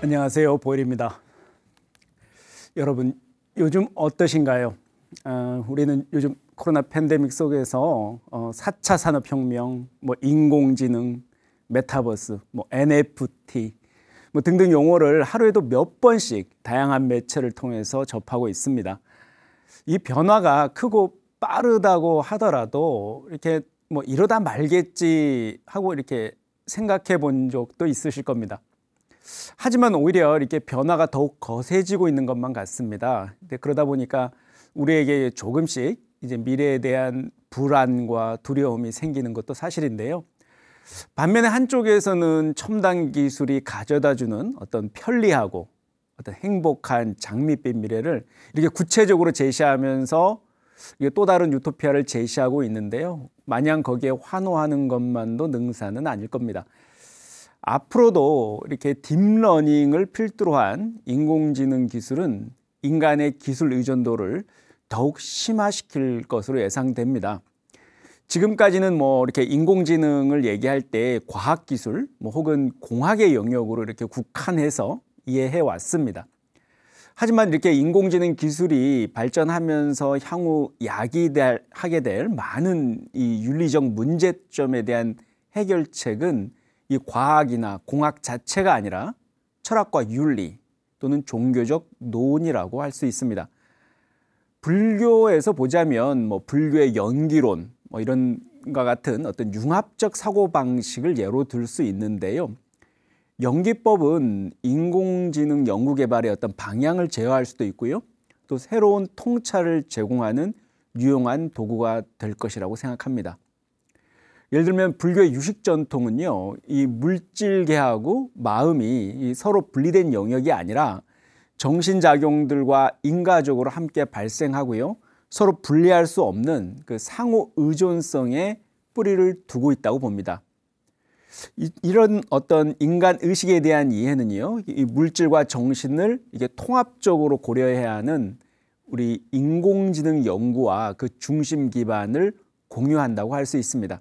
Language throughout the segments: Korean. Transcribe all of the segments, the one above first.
안녕하세요, 보일입니다. 여러분, 요즘 어떠신가요? 우리는 요즘 코로나 팬데믹 속에서 4차 산업혁명, 인공지능, 메타버스, NFT 등등 용어를 하루에도 몇 번씩 다양한 매체를 통해서 접하고 있습니다. 이 변화가 크고 빠르다고 하더라도 이렇게 이러다 말겠지 하고 이렇게 생각해 본 적도 있으실 겁니다. 하지만 오히려 이렇게 변화가 더욱 거세지고 있는 것만 같습니다. 그러다 보니까 우리에게 조금씩 이제 미래에 대한 불안과 두려움이 생기는 것도 사실인데요. 반면에 한쪽에서는 첨단 기술이 가져다주는 어떤 편리하고 어떤 행복한 장밋빛 미래를 이렇게 구체적으로 제시하면서 또 다른 유토피아를 제시하고 있는데요. 마냥 거기에 환호하는 것만도 능사는 아닐 겁니다. 앞으로도 이렇게 딥러닝을 필두로 한 인공지능 기술은 인간의 기술 의존도를 더욱 심화시킬 것으로 예상됩니다. 지금까지는 이렇게 인공지능을 얘기할 때 과학기술 혹은 공학의 영역으로 이렇게 국한해서 이해해 왔습니다. 하지만 이렇게 인공지능 기술이 발전하면서 향후 야기하게 될 많은 이 윤리적 문제점에 대한 해결책은 이 과학이나 공학 자체가 아니라 철학과 윤리 또는 종교적 논이라고 할 수 있습니다. 불교에서 보자면 불교의 연기론 이런 것 같은 어떤 융합적 사고방식을 예로 들 수 있는데요. 연기법은 인공지능 연구 개발의 어떤 방향을 제어할 수도 있고요. 또 새로운 통찰을 제공하는 유용한 도구가 될 것이라고 생각합니다. 예를 들면 불교의 유식 전통은요, 이 물질계하고 마음이 서로 분리된 영역이 아니라 정신작용들과 인과적으로 함께 발생하고요, 서로 분리할 수 없는 그 상호 의존성에 뿌리를 두고 있다고 봅니다. 이런 어떤 인간 의식에 대한 이해는요, 이 물질과 정신을 이게 통합적으로 고려해야 하는 우리 인공지능 연구와 그 중심 기반을 공유한다고 할 수 있습니다.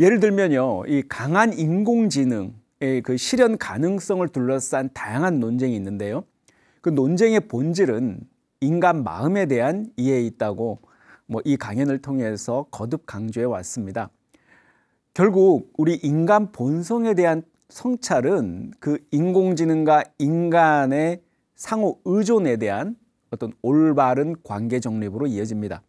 예를 들면요, 이 강한 인공지능의 그 실현 가능성을 둘러싼 다양한 논쟁이 있는데요. 그 논쟁의 본질은 인간 마음에 대한 이해에 있다고 이 강연을 통해서 거듭 강조해 왔습니다. 결국 우리 인간 본성에 대한 성찰은 그 인공지능과 인간의 상호 의존에 대한 어떤 올바른 관계 정립으로 이어집니다.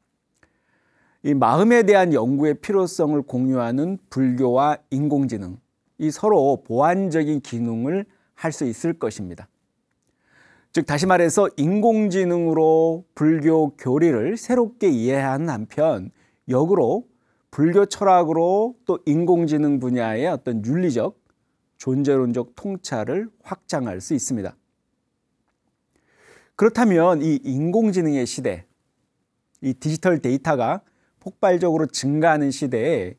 이 마음에 대한 연구의 필요성을 공유하는 불교와 인공지능, 이 서로 보완적인 기능을 할 수 있을 것입니다. 즉 다시 말해서 인공지능으로 불교 교리를 새롭게 이해하는 한편 역으로 불교 철학으로 또 인공지능 분야의 어떤 윤리적, 존재론적 통찰을 확장할 수 있습니다. 그렇다면 이 인공지능의 시대, 이 디지털 데이터가 폭발적으로 증가하는 시대에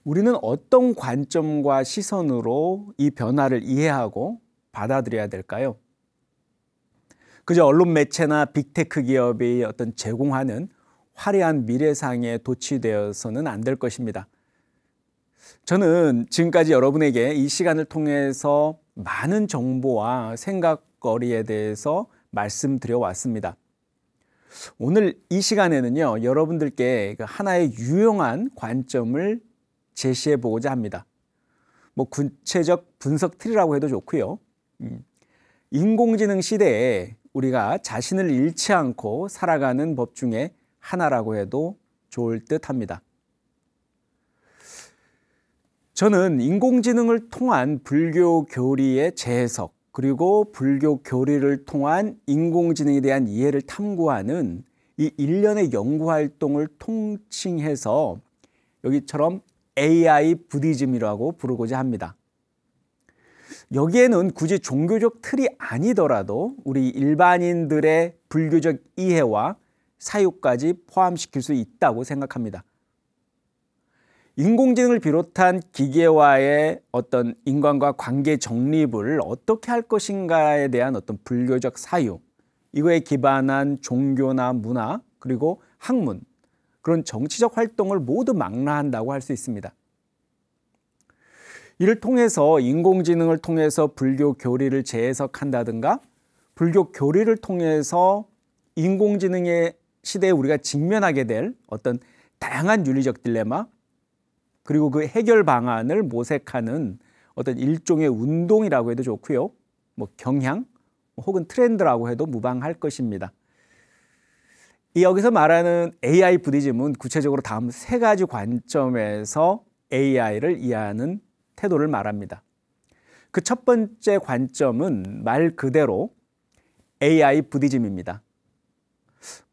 우리는 어떤 관점과 시선으로 이 변화를 이해하고 받아들여야 될까요? 그저 언론 매체나 빅테크 기업이 어떤 제공하는 화려한 미래상에 도취되어서는 안 될 것입니다. 저는 지금까지 여러분에게 이 시간을 통해서 많은 정보와 생각거리에 대해서 말씀드려 왔습니다. 오늘 이 시간에는요, 여러분들께 하나의 유용한 관점을 제시해 보고자 합니다. 구체적 분석 틀이라고 해도 좋고요. 인공지능 시대에 우리가 자신을 잃지 않고 살아가는 법 중에 하나라고 해도 좋을 듯 합니다. 저는 인공지능을 통한 불교 교리의 재해석, 그리고 불교 교리를 통한 인공지능에 대한 이해를 탐구하는 이 일련의 연구활동을 통칭해서 여기처럼 AI 부디즘이라고 부르고자 합니다. 여기에는 굳이 종교적 틀이 아니더라도 우리 일반인들의 불교적 이해와 사유까지 포함시킬 수 있다고 생각합니다. 인공지능을 비롯한 기계와의 어떤 인간과 관계 정립을 어떻게 할 것인가에 대한 어떤 불교적 사유, 이거에 기반한 종교나 문화, 그리고 학문, 그런 정치적 활동을 모두 망라한다고 할 수 있습니다. 이를 통해서 인공지능을 통해서 불교 교리를 재해석한다든가 불교 교리를 통해서 인공지능의 시대에 우리가 직면하게 될 어떤 다양한 윤리적 딜레마 그리고 그 해결 방안을 모색하는 어떤 일종의 운동이라고 해도 좋고요. 뭐 경향 혹은 트렌드라고 해도 무방할 것입니다. 여기서 말하는 AI 부디즘은 구체적으로 다음 세 가지 관점에서 AI를 이해하는 태도를 말합니다. 그 첫 번째 관점은 말 그대로 AI 부디즘입니다.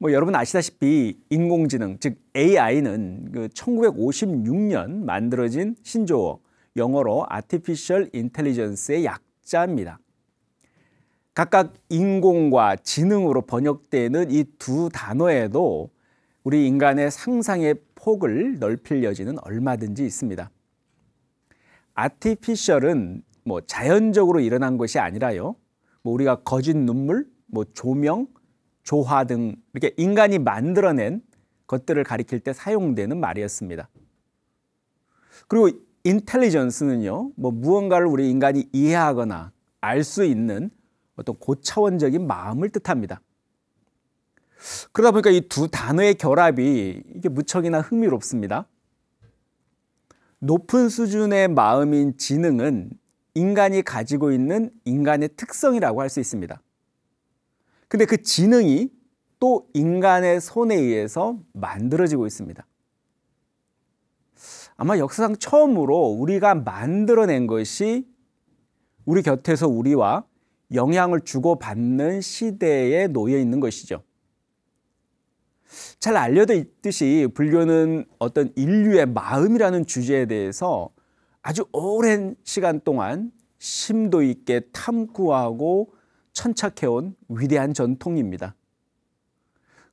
여러분 아시다시피 인공지능, 즉 AI는 그 1956년 만들어진 신조어, 영어로 Artificial Intelligence의 약자입니다. 각각 인공과 지능으로 번역되는 이 두 단어에도 우리 인간의 상상의 폭을 넓힐 여지는 얼마든지 있습니다. Artificial은 자연적으로 일어난 것이 아니라요. 우리가 거짓 눈물, 조명, 조화 등 이렇게 인간이 만들어낸 것들을 가리킬 때 사용되는 말이었습니다. 그리고 인텔리전스는요, 무언가를 우리 인간이 이해하거나 알 수 있는 어떤 고차원적인 마음을 뜻합니다. 그러다 보니까 이 두 단어의 결합이 이게 무척이나 흥미롭습니다. 높은 수준의 마음인 지능은 인간이 가지고 있는 인간의 특성이라고 할 수 있습니다. 근데 그 지능이 또 인간의 손에 의해서 만들어지고 있습니다. 아마 역사상 처음으로 우리가 만들어낸 것이 우리 곁에서 우리와 영향을 주고받는 시대에 놓여 있는 것이죠. 잘 알려져 있듯이 불교는 어떤 인류의 마음이라는 주제에 대해서 아주 오랜 시간 동안 심도 있게 탐구하고 천착해온 위대한 전통입니다.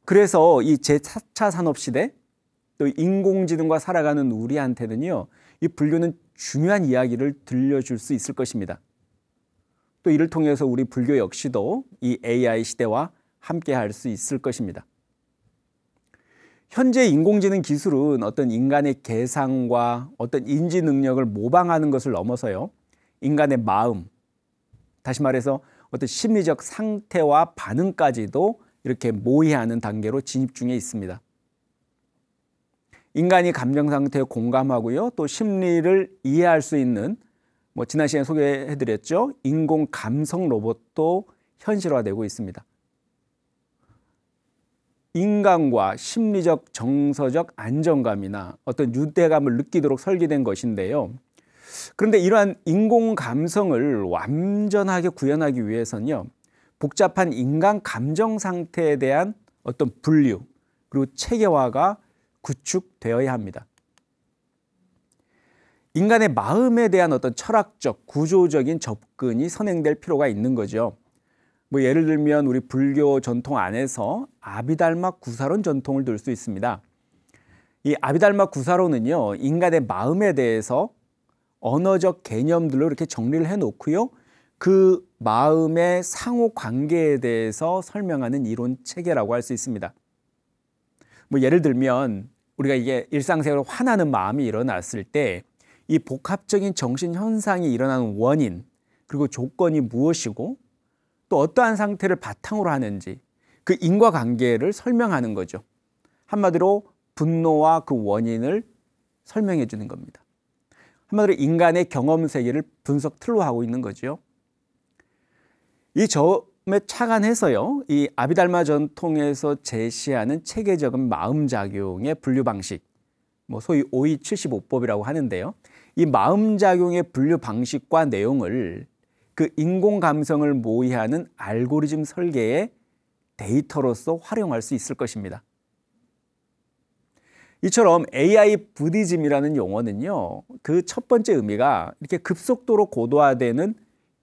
그래서 이 제4차 산업시대 또 인공지능과 살아가는 우리한테는요, 이 불교는 중요한 이야기를 들려줄 수 있을 것입니다. 또 이를 통해서 우리 불교 역시도 이 AI 시대와 함께 할 수 있을 것입니다. 현재 인공지능 기술은 어떤 인간의 계산과 어떤 인지 능력을 모방하는 것을 넘어서요, 인간의 마음, 다시 말해서 어떤 심리적 상태와 반응까지도 이렇게 모의하는 단계로 진입 중에 있습니다. 인간이 감정 상태에 공감하고요, 또 심리를 이해할 수 있는 지난 시간에 소개해드렸죠, 인공 감성 로봇도 현실화되고 있습니다. 인간과 심리적 정서적 안정감이나 어떤 유대감을 느끼도록 설계된 것인데요. 그런데 이러한 인공 감성을 완전하게 구현하기 위해서는요, 복잡한 인간 감정 상태에 대한 어떤 분류 그리고 체계화가 구축되어야 합니다. 인간의 마음에 대한 어떤 철학적, 구조적인 접근이 선행될 필요가 있는 거죠. 예를 들면 우리 불교 전통 안에서 아비달마 구사론 전통을 들 수 있습니다. 이 아비달마 구사론은요, 인간의 마음에 대해서 언어적 개념들로 이렇게 정리를 해놓고요, 그 마음의 상호 관계에 대해서 설명하는 이론 체계라고 할 수 있습니다. 예를 들면 우리가 이게 일상생활에 화나는 마음이 일어났을 때 이 복합적인 정신 현상이 일어나는 원인 그리고 조건이 무엇이고 또 어떠한 상태를 바탕으로 하는지 그 인과관계를 설명하는 거죠. 한마디로 분노와 그 원인을 설명해 주는 겁니다. 한마디로 인간의 경험 세계를 분석 틀로 하고 있는 거죠. 이 점에 착안해서요, 이 아비달마 전통에서 제시하는 체계적인 마음작용의 분류 방식, 소위 OE75법이라고 하는데요. 이 마음작용의 분류 방식과 내용을 그 인공 감성을 모의하는 알고리즘 설계의 데이터로서 활용할 수 있을 것입니다. 이처럼 AI 부디즘이라는 용어는요, 그 첫 번째 의미가 이렇게 급속도로 고도화되는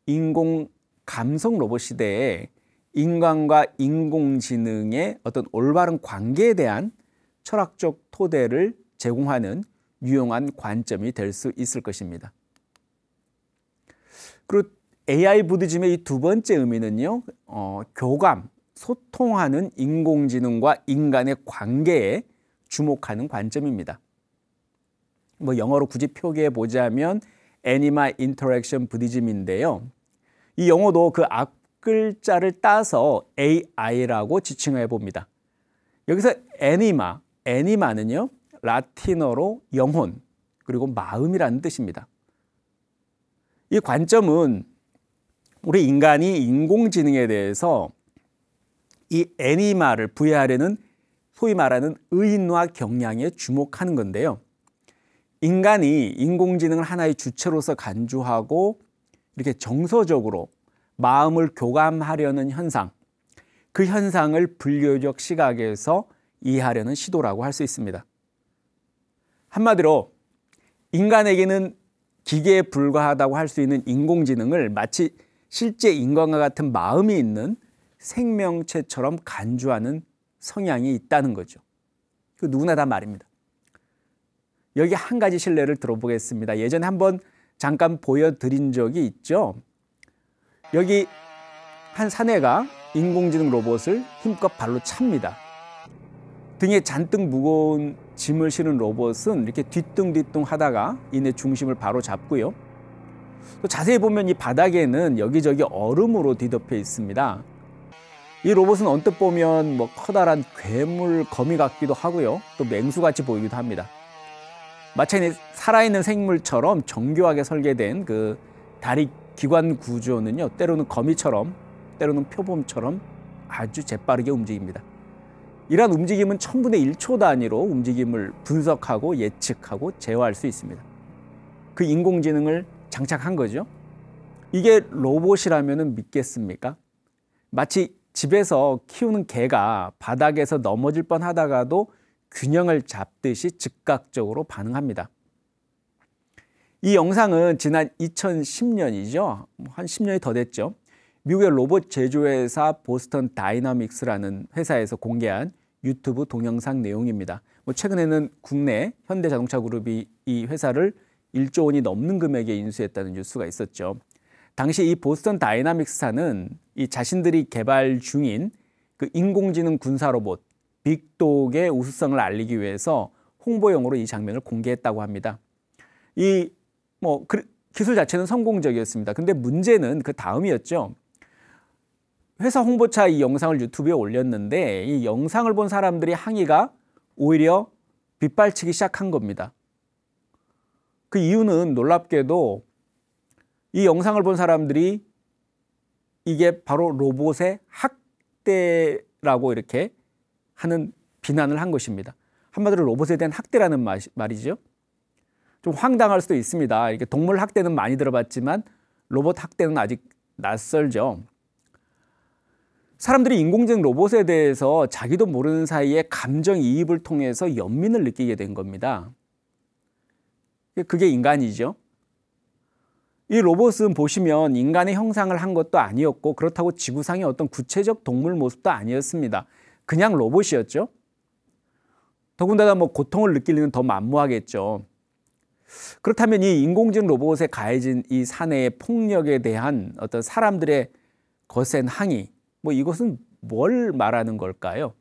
인공 감성 로봇 시대에 인간과 인공지능의 어떤 올바른 관계에 대한 철학적 토대를 제공하는 유용한 관점이 될 수 있을 것입니다. 그리고 AI 부디즘의 이 두 번째 의미는요, 교감, 소통하는 인공지능과 인간의 관계에 주목하는 관점입니다. 영어로 굳이 표기해 보자면 애니마 인터랙션 부디즘인데요. 이 용어도 그 앞글자를 따서 AI라고 지칭해 봅니다. 여기서 애니마는요, 라틴어로 영혼, 그리고 마음이라는 뜻입니다. 이 관점은 우리 인간이 인공지능에 대해서 이 애니마를 부여하려는 소위 말하는 의인화 경향에 주목하는 건데요. 인간이 인공지능을 하나의 주체로서 간주하고 이렇게 정서적으로 마음을 교감하려는 현상, 그 현상을 분류적 시각에서 이해하려는 시도라고 할 수 있습니다. 한마디로 인간에게는 기계에 불과하다고 할 수 있는 인공지능을 마치 실제 인간과 같은 마음이 있는 생명체처럼 간주하는 성향이 있다는 거죠. 그 누구나 다 말입니다. 여기 한 가지 실례를 들어보겠습니다. 예전에 한번 잠깐 보여드린 적이 있죠. 여기 한 사내가 인공지능 로봇을 힘껏 발로 찹니다. 등에 잔뜩 무거운 짐을 실은 로봇은 이렇게 뒤뚱뒤뚱 하다가 이내 중심을 바로 잡고요. 또 자세히 보면 이 바닥에는 여기저기 얼음으로 뒤덮여 있습니다. 이 로봇은 언뜻 보면 뭐 커다란 괴물 거미 같기도 하고요. 또 맹수같이 보이기도 합니다. 마치 살아있는 생물처럼 정교하게 설계된 그 다리 기관 구조는요, 때로는 거미처럼, 때로는 표범처럼 아주 재빠르게 움직입니다. 이러한 움직임은 1000분의 1초 단위로 움직임을 분석하고 예측하고 제어할 수 있습니다. 그 인공지능을 장착한 거죠. 이게 로봇이라면 믿겠습니까? 마치 집에서 키우는 개가 바닥에서 넘어질 뻔하다가도 균형을 잡듯이 즉각적으로 반응합니다. 이 영상은 지난 2010년이죠. 한 10년이 더 됐죠. 미국의 로봇 제조회사 보스턴 다이나믹스라는 회사에서 공개한 유튜브 동영상 내용입니다. 최근에는 국내 현대자동차 그룹이 이 회사를 1조 원이 넘는 금액에 인수했다는 뉴스가 있었죠. 당시 이 보스턴 다이나믹스사는 이 자신들이 개발 중인 그 인공지능 군사 로봇 빅독의 우수성을 알리기 위해서 홍보용으로 이 장면을 공개했다고 합니다. 이 기술 자체는 성공적이었습니다. 근데 문제는 그 다음이었죠. 회사 홍보차 이 영상을 유튜브에 올렸는데 이 영상을 본 사람들이 항의가 오히려 빗발치기 시작한 겁니다. 그 이유는 놀랍게도 이 영상을 본 사람들이 이게 바로 로봇의 학대라고 이렇게 하는 비난을 한 것입니다. 한마디로 로봇에 대한 학대라는 말이죠. 좀 황당할 수도 있습니다. 이렇게 동물 학대는 많이 들어봤지만 로봇 학대는 아직 낯설죠. 사람들이 인공지능 로봇에 대해서 자기도 모르는 사이에 감정이입을 통해서 연민을 느끼게 된 겁니다. 그게 인간이죠. 이 로봇은 보시면 인간의 형상을 한 것도 아니었고 그렇다고 지구상의 어떤 구체적 동물 모습도 아니었습니다. 그냥 로봇이었죠. 더군다나 고통을 느낄 리는 더 만무하겠죠. 그렇다면 이 인공지능 로봇에 가해진 이 사내의 폭력에 대한 어떤 사람들의 거센 항의, 이것은 뭘 말하는 걸까요?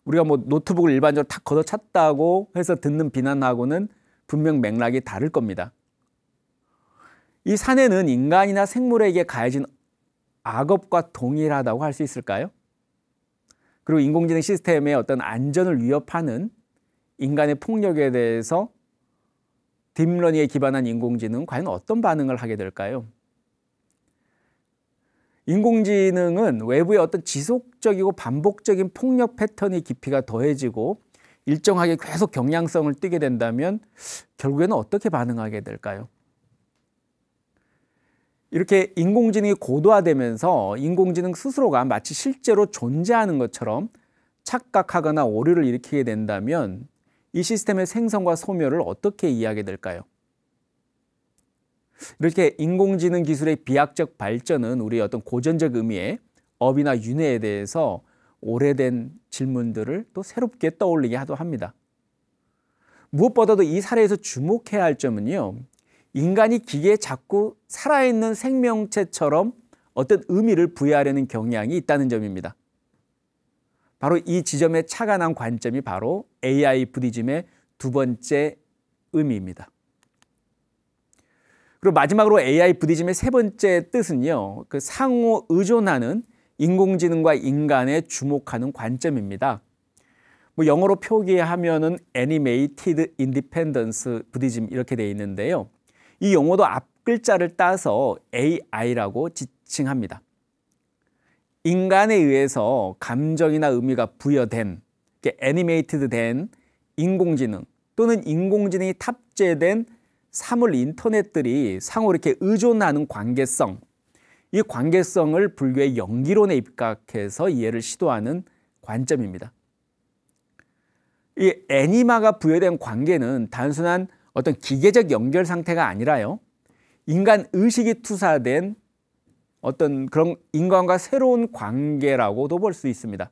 우리가 노트북을 일반적으로 탁 걷어찼다고 해서 듣는 비난하고는 분명 맥락이 다를 겁니다. 이 사내는 인간이나 생물에게 가해진 악업과 동일하다고 할 수 있을까요? 그리고 인공지능 시스템의 어떤 안전을 위협하는 인간의 폭력에 대해서 딥러닝에 기반한 인공지능은 과연 어떤 반응을 하게 될까요? 인공지능은 외부의 어떤 지속적이고 반복적인 폭력 패턴의 깊이가 더해지고 일정하게 계속 경량성을 띠게 된다면 결국에는 어떻게 반응하게 될까요? 이렇게 인공지능이 고도화되면서 인공지능 스스로가 마치 실제로 존재하는 것처럼 착각하거나 오류를 일으키게 된다면 이 시스템의 생성과 소멸을 어떻게 이해하게 될까요? 이렇게 인공지능 기술의 비약적 발전은 우리의 어떤 고전적 의미의 업이나 윤회에 대해서 오래된 질문들을 또 새롭게 떠올리게 합니다. 무엇보다도 이 사례에서 주목해야 할 점은요, 인간이 기계에 자꾸 살아있는 생명체처럼 어떤 의미를 부여하려는 경향이 있다는 점입니다. 바로 이 지점에 착안한 관점이 바로 AI 부디즘의 두 번째 의미입니다. 그리고 마지막으로 AI 부디즘의 세 번째 뜻은요, 그 상호 의존하는 인공지능과 인간에 주목하는 관점입니다. 뭐 영어로 표기하면은 Animated Independence 부디즘 이렇게 되어 있는데요. 이 용어도 앞 글자를 따서 AI라고 지칭합니다. 인간에 의해서 감정이나 의미가 부여된, 애니메이티드 된 인공지능 또는 인공지능이 탑재된 사물 인터넷들이 상호 이렇게 의존하는 관계성, 이 관계성을 불교의 연기론에 입각해서 이해를 시도하는 관점입니다. 이 애니마가 부여된 관계는 단순한 어떤 기계적 연결 상태가 아니라요, 인간 의식이 투사된 어떤 그런 인간과 새로운 관계라고도 볼 수 있습니다.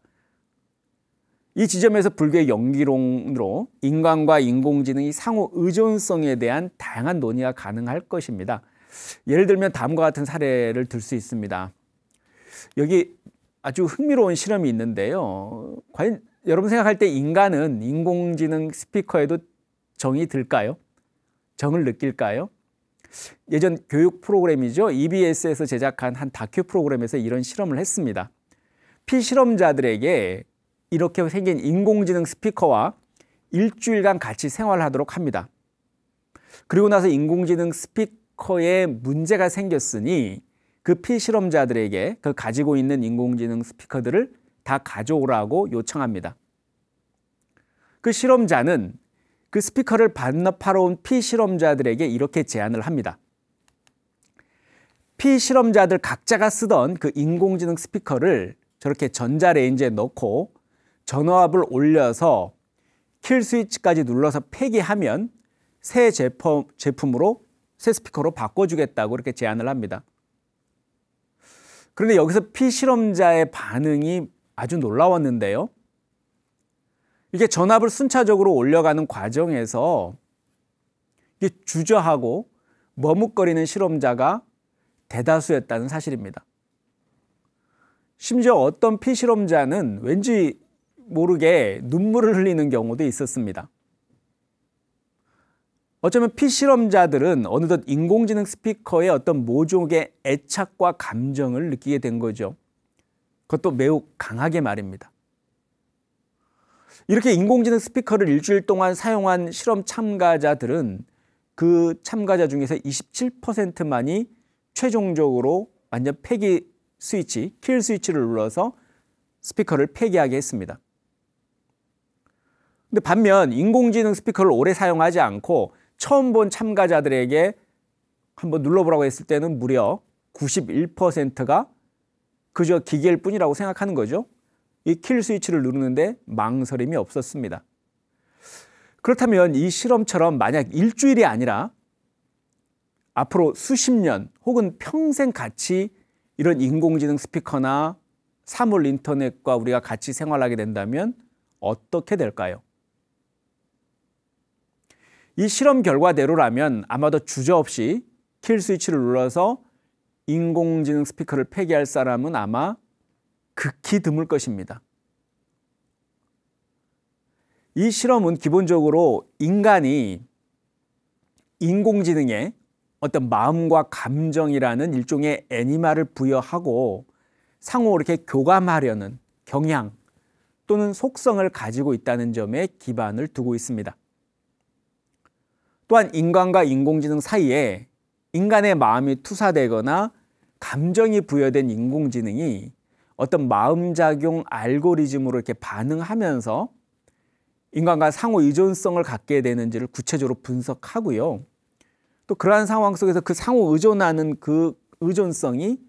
이 지점에서 불교의 연기론으로 인간과 인공지능이 상호 의존성에 대한 다양한 논의가 가능할 것입니다. 예를 들면 다음과 같은 사례를 들 수 있습니다. 여기 아주 흥미로운 실험이 있는데요. 과연 여러분 생각할 때 인간은 인공지능 스피커에도 정이 들까요? 정을 느낄까요? 예전 교육 프로그램이죠. EBS에서 제작한 한 다큐 프로그램에서 이런 실험을 했습니다. 피실험자들에게 이렇게 생긴 인공지능 스피커와 일주일간 같이 생활하도록 합니다. 그리고 나서 인공지능 스피커에 문제가 생겼으니 그 피실험자들에게 그 가지고 있는 인공지능 스피커들을 다 가져오라고 요청합니다. 그 실험자는 그 스피커를 반납하러 온 피실험자들에게 이렇게 제안을 합니다. 피실험자들 각자가 쓰던 그 인공지능 스피커를 저렇게 전자레인지에 넣고 전압을 올려서 킬 스위치까지 눌러서 폐기하면 새 제품으로 새 스피커로 바꿔주겠다고 이렇게 제안을 합니다. 그런데 여기서 피실험자의 반응이 아주 놀라웠는데요. 이게 전압을 순차적으로 올려가는 과정에서 이게 주저하고 머뭇거리는 실험자가 대다수였다는 사실입니다. 심지어 어떤 피실험자는 왠지 모르게 눈물을 흘리는 경우도 있었습니다. 어쩌면 피실험자들은 어느덧 인공지능 스피커의 어떤 모종의 애착과 감정을 느끼게 된 거죠. 그것도 매우 강하게 말입니다. 이렇게 인공지능 스피커를 일주일 동안 사용한 실험 참가자들은 그 참가자 중에서 27%만이 최종적으로 완전 폐기 스위치, 킬 스위치를 눌러서 스피커를 폐기하게 했습니다. 근데 반면 인공지능 스피커를 오래 사용하지 않고 처음 본 참가자들에게 한번 눌러보라고 했을 때는 무려 91%가 그저 기계일 뿐이라고 생각하는 거죠. 이 킬 스위치를 누르는데 망설임이 없었습니다. 그렇다면 이 실험처럼 만약 일주일이 아니라 앞으로 수십 년 혹은 평생 같이 이런 인공지능 스피커나 사물 인터넷과 우리가 같이 생활하게 된다면 어떻게 될까요? 이 실험 결과대로라면 아마도 주저없이 킬 스위치를 눌러서 인공지능 스피커를 폐기할 사람은 아마 극히 드물 것입니다. 이 실험은 기본적으로 인간이 인공지능에 어떤 마음과 감정이라는 일종의 애니마를 부여하고 상호 이렇게 교감하려는 경향 또는 속성을 가지고 있다는 점에 기반을 두고 있습니다. 또한 인간과 인공지능 사이에 인간의 마음이 투사되거나 감정이 부여된 인공지능이 어떤 마음작용 알고리즘으로 이렇게 반응하면서 인간과 상호 의존성을 갖게 되는지를 구체적으로 분석하고요. 또 그러한 상황 속에서 그 상호 의존하는 그 의존성이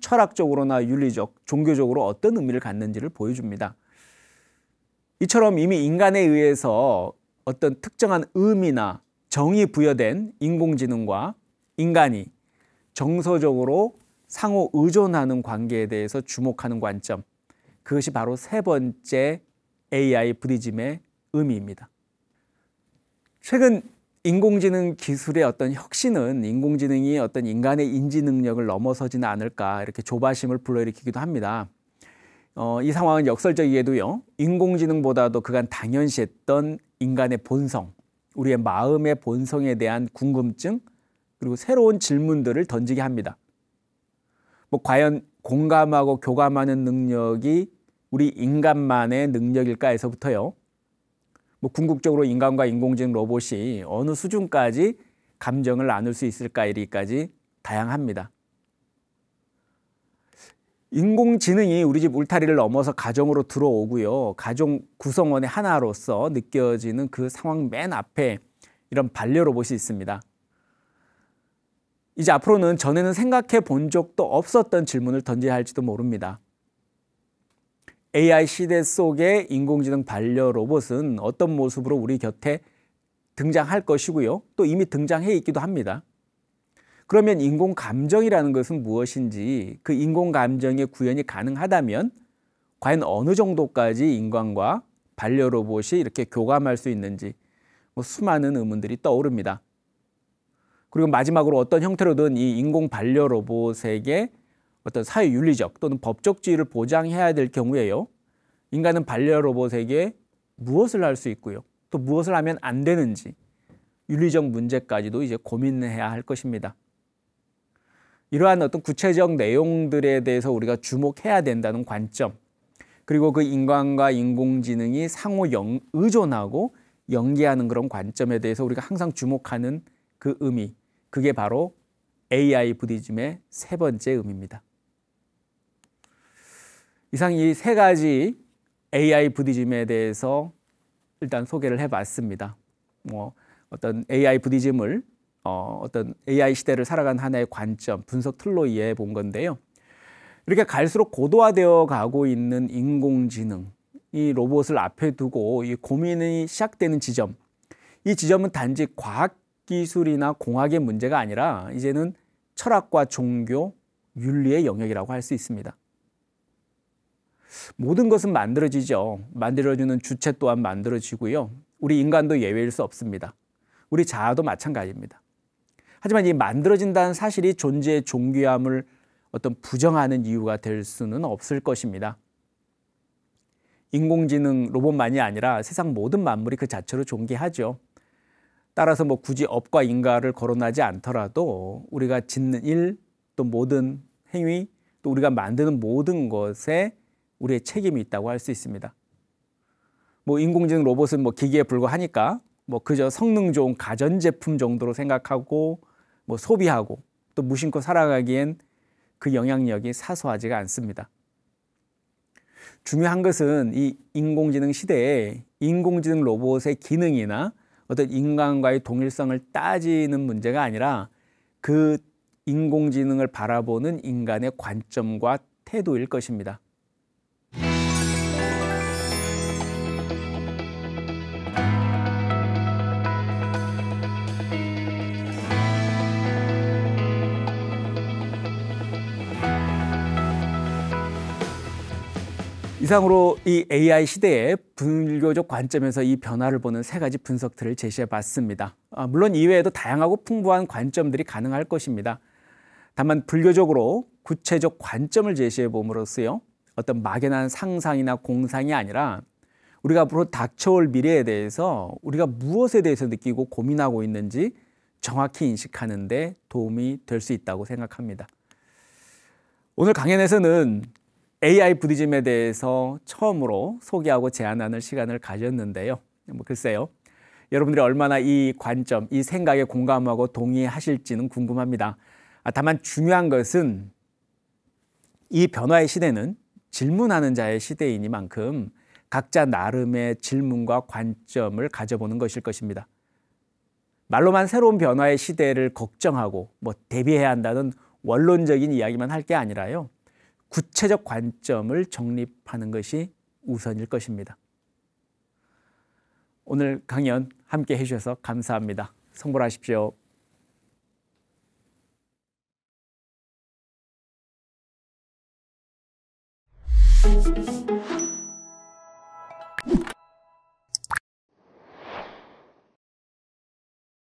철학적으로나 윤리적, 종교적으로 어떤 의미를 갖는지를 보여줍니다. 이처럼 이미 인간에 의해서 어떤 특정한 의미나 정이 부여된 인공지능과 인간이 정서적으로 상호 의존하는 관계에 대해서 주목하는 관점, 그것이 바로 세 번째 AI 부디즘의 의미입니다. 최근 인공지능 기술의 어떤 혁신은 인공지능이 어떤 인간의 인지 능력을 넘어서지는 않을까 이렇게 조바심을 불러일으키기도 합니다. 이 상황은 역설적이게도요, 인공지능보다도 그간 당연시했던 인간의 본성, 우리의 마음의 본성에 대한 궁금증 그리고 새로운 질문들을 던지게 합니다. 뭐 과연 공감하고 교감하는 능력이 우리 인간만의 능력일까에서부터요. 뭐 궁극적으로 인간과 인공지능 로봇이 어느 수준까지 감정을 나눌 수 있을까 이리까지 다양합니다. 인공지능이 우리 집 울타리를 넘어서 가정으로 들어오고요. 가정 구성원의 하나로서 느껴지는 그 상황 맨 앞에 이런 반려로봇이 있습니다. 이제 앞으로는 전에는 생각해 본 적도 없었던 질문을 던져야 할지도 모릅니다. AI 시대 속의 인공지능 반려로봇은 어떤 모습으로 우리 곁에 등장할 것이고요. 또 이미 등장해 있기도 합니다. 그러면 인공감정이라는 것은 무엇인지, 그 인공감정의 구현이 가능하다면 과연 어느 정도까지 인간과 반려로봇이 이렇게 교감할 수 있는지 수많은 의문들이 떠오릅니다. 그리고 마지막으로 어떤 형태로든 이 인공 반려로봇에게 어떤 사회윤리적 또는 법적 지위를 보장해야 될 경우에요. 인간은 반려로봇에게 무엇을 할 수 있고요. 또 무엇을 하면 안 되는지 윤리적 문제까지도 이제 고민해야 할 것입니다. 이러한 어떤 구체적 내용들에 대해서 우리가 주목해야 된다는 관점, 그리고 그 인간과 인공지능이 상호 의존하고 연계하는 그런 관점에 대해서 우리가 항상 주목하는 그 의미, 그게 바로 AI 부디즘의 세 번째 의미입니다. 이상 이 세 가지 AI 부디즘에 대해서 일단 소개를 해봤습니다. 어떤 AI 부디즘을 어떤 AI 시대를 살아간 하나의 관점, 분석 틀로 이해해 본 건데요. 이렇게 갈수록 고도화되어 가고 있는 인공지능, 이 로봇을 앞에 두고 이 고민이 시작되는 지점, 이 지점은 단지 과학기술이나 공학의 문제가 아니라 이제는 철학과 종교, 윤리의 영역이라고 할 수 있습니다. 모든 것은 만들어지죠. 만들어주는 주체 또한 만들어지고요. 우리 인간도 예외일 수 없습니다. 우리 자아도 마찬가지입니다. 하지만 이 만들어진다는 사실이 존재의 존귀함을 어떤 부정하는 이유가 될 수는 없을 것입니다. 인공지능 로봇만이 아니라 세상 모든 만물이 그 자체로 존귀하죠. 따라서 뭐 굳이 업과 인가를 거론하지 않더라도 우리가 짓는 일, 또 모든 행위, 또 우리가 만드는 모든 것에 우리의 책임이 있다고 할 수 있습니다. 뭐 인공지능 로봇은 뭐 기기에 불과하니까 뭐 그저 성능 좋은 가전제품 정도로 생각하고 뭐 소비하고 또 무심코 살아가기엔 그 영향력이 사소하지가 않습니다. 중요한 것은 이 인공지능 시대에 인공지능 로봇의 기능이나 어떤 인간과의 동일성을 따지는 문제가 아니라 그 인공지능을 바라보는 인간의 관점과 태도일 것입니다. 이상으로 이 AI 시대의 불교적 관점에서 이 변화를 보는 세 가지 분석들을 제시해 봤습니다. 물론 이외에도 다양하고 풍부한 관점들이 가능할 것입니다. 다만 불교적으로 구체적 관점을 제시해 봄으로써요, 어떤 막연한 상상이나 공상이 아니라 우리가 앞으로 닥쳐올 미래에 대해서 우리가 무엇에 대해서 느끼고 고민하고 있는지 정확히 인식하는 데 도움이 될 수 있다고 생각합니다. 오늘 강연에서는 AI 부디즘에 대해서 처음으로 소개하고 제안하는 시간을 가졌는데요. 글쎄요, 여러분들이 얼마나 이 관점, 이 생각에 공감하고 동의하실지는 궁금합니다. 다만 중요한 것은 이 변화의 시대는 질문하는 자의 시대이니만큼 각자 나름의 질문과 관점을 가져보는 것일 것입니다. 말로만 새로운 변화의 시대를 걱정하고 대비해야 한다는 원론적인 이야기만 할 게 아니라요, 구체적 관점을 정립하는 것이 우선일 것입니다. 오늘 강연 함께 해주셔서 감사합니다. 성불하십시오.